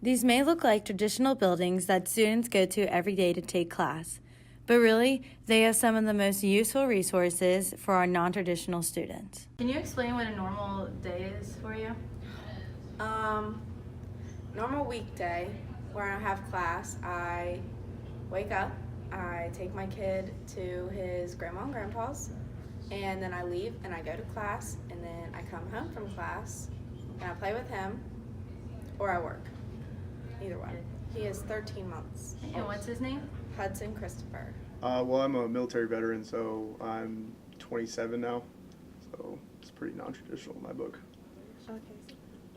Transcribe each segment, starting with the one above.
These may look like traditional buildings that students go to every day to take class, but really, they have some of the most useful resources for our non-traditional students. Can you explain what a normal day is for you? Normal weekday, where I have class, I wake up, I take my kid to his grandma and grandpa's, and then I leave and I go to class, and then I come home from class and I play with him or I work. Either one. He is 13 months. And what's his name? Hudson Christopher. Well, I'm a military veteran, so I'm 27 now, so it's pretty non-traditional in my book. Okay.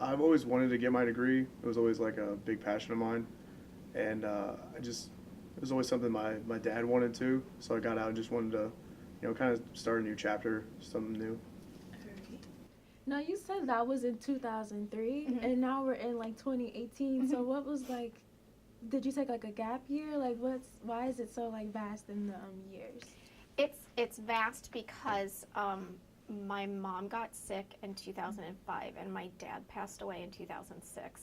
I've always wanted to get my degree. It was always like a big passion of mine, and it was always something my dad wanted to, so I got out and just wanted to, kind of start a new chapter, something new. Now, you said that was in 2003, Mm-hmm. and now we're in, 2018, so what was, did you take, a gap year? Why is it so, vast in the years? It's vast because my mom got sick in 2005 and my dad passed away in 2006.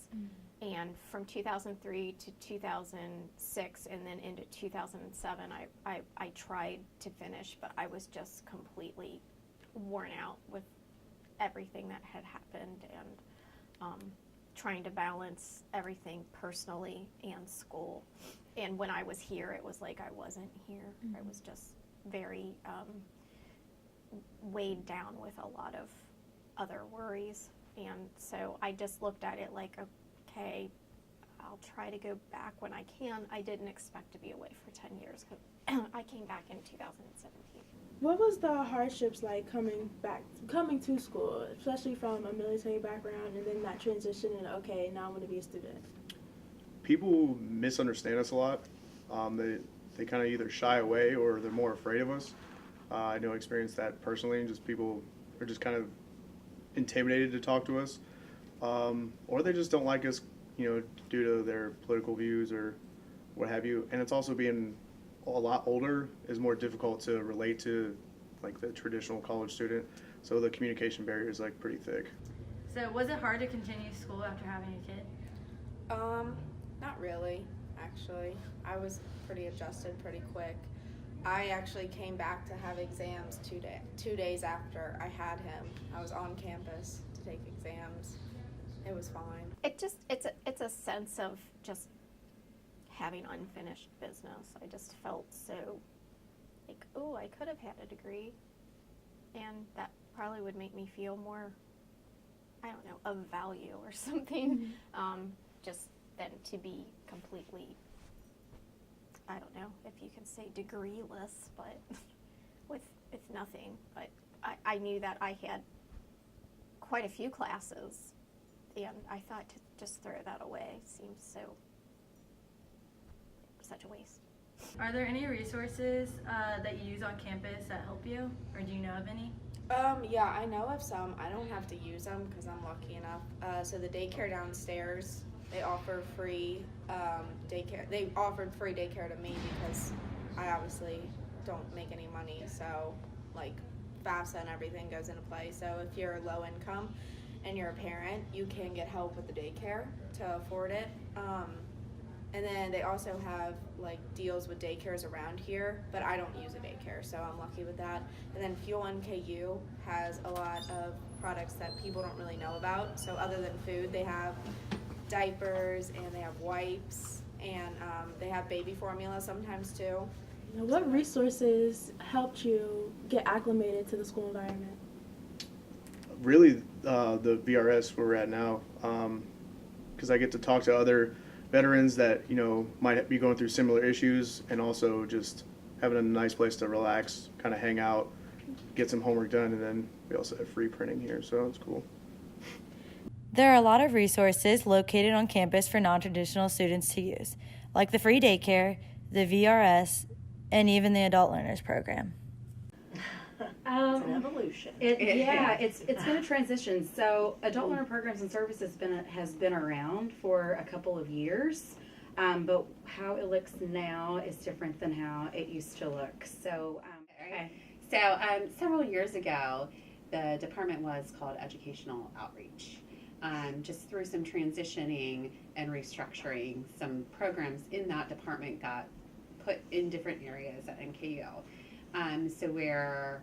And from 2003 to 2006 and then into 2007, I tried to finish, but I was just completely worn out with everything that had happened and trying to balance everything personally and school. And when I was here, it was like I wasn't here. I was just very weighed down with a lot of other worries. And so I just looked at it like, okay, I'll try to go back when I can. I didn't expect to be away for 10 years because I came back in 2017. What was the hardships like coming to school, especially from a military background, and then that transition and, okay, now I want to be a student? People misunderstand us a lot. They kind of either shy away or they're more afraid of us. I know I experienced that personally, and just people are just kind of intimidated to talk to us, or they just don't like us, due to their political views or what have you. And it's also being a lot older is more difficult to relate to, the traditional college student. So the communication barrier is pretty thick. So was it hard to continue school after having a kid? Not really, actually. I was pretty adjusted pretty quick. I actually came back to have exams 2 days after I had him. I was on campus to take exams. It was fine. It's a sense of just having unfinished business. I just felt so like, oh, I could have had a degree, and that probably would make me feel more, I don't know, of value or something, just than to be completely, I don't know if you can say degreeless, but with nothing. But I knew that I had quite a few classes, and I thought to just throw that away seems such a waste. Are there any resources that you use on campus that help you, or do you know of any? Yeah, I know of some. I don't have to use them because I'm lucky enough. So the daycare downstairs, they offer free daycare. They offered free daycare to me because I obviously don't make any money. So FAFSA and everything goes into play. So if you're low income and you're a parent, you can get help with the daycare to afford it. And then they also have deals with daycares around here, but I don't use a daycare, so I'm lucky with that. And then Fuel NKU has a lot of products that people don't really know about. So other than food, they have diapers and they have wipes and they have baby formula sometimes too. Now, what resources helped you get acclimated to the school environment? Really, the VRS where we're at now, because I get to talk to other veterans that might be going through similar issues, and also just having a nice place to relax, kind of hang out, get some homework done, and then we also have free printing here, so it's cool. There are a lot of resources located on campus for non-traditional students to use, like the free daycare, the VRS, and even the Adult Learners Program. It's an evolution. It's been a transition. So adult learner programs and services has been around for a couple of years, but how it looks now is different than how it used to look. So, several years ago, the department was called Educational Outreach. Just through some transitioning, and restructuring, some programs in that department got put in different areas at NKU. So where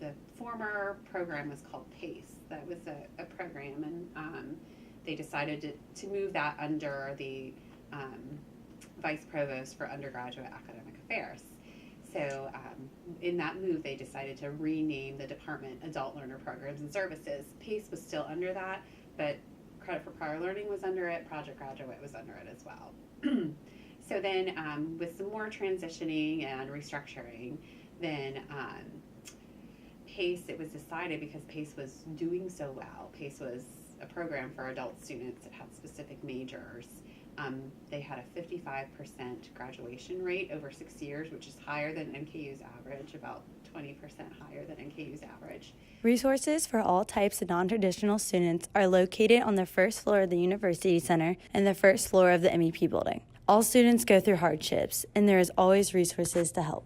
the former program was called PACE, that was a program, and they decided to move that under the Vice Provost for Undergraduate Academic Affairs. So in that move, they decided to rename the department Adult Learner Programs and Services. PACE was still under that, but Credit for Prior Learning was under it, Project Graduate was under it as well. So then with some more transitioning and restructuring, then PACE, it was decided because PACE was doing so well. PACE was a program for adult students that had specific majors. They had a 55% graduation rate over 6 years, which is higher than NKU's average, about 20% higher than NKU's average. Resources for all types of non-traditional students are located on the first floor of the University Center and the first floor of the MEP building. All students go through hardships, and there is always resources to help.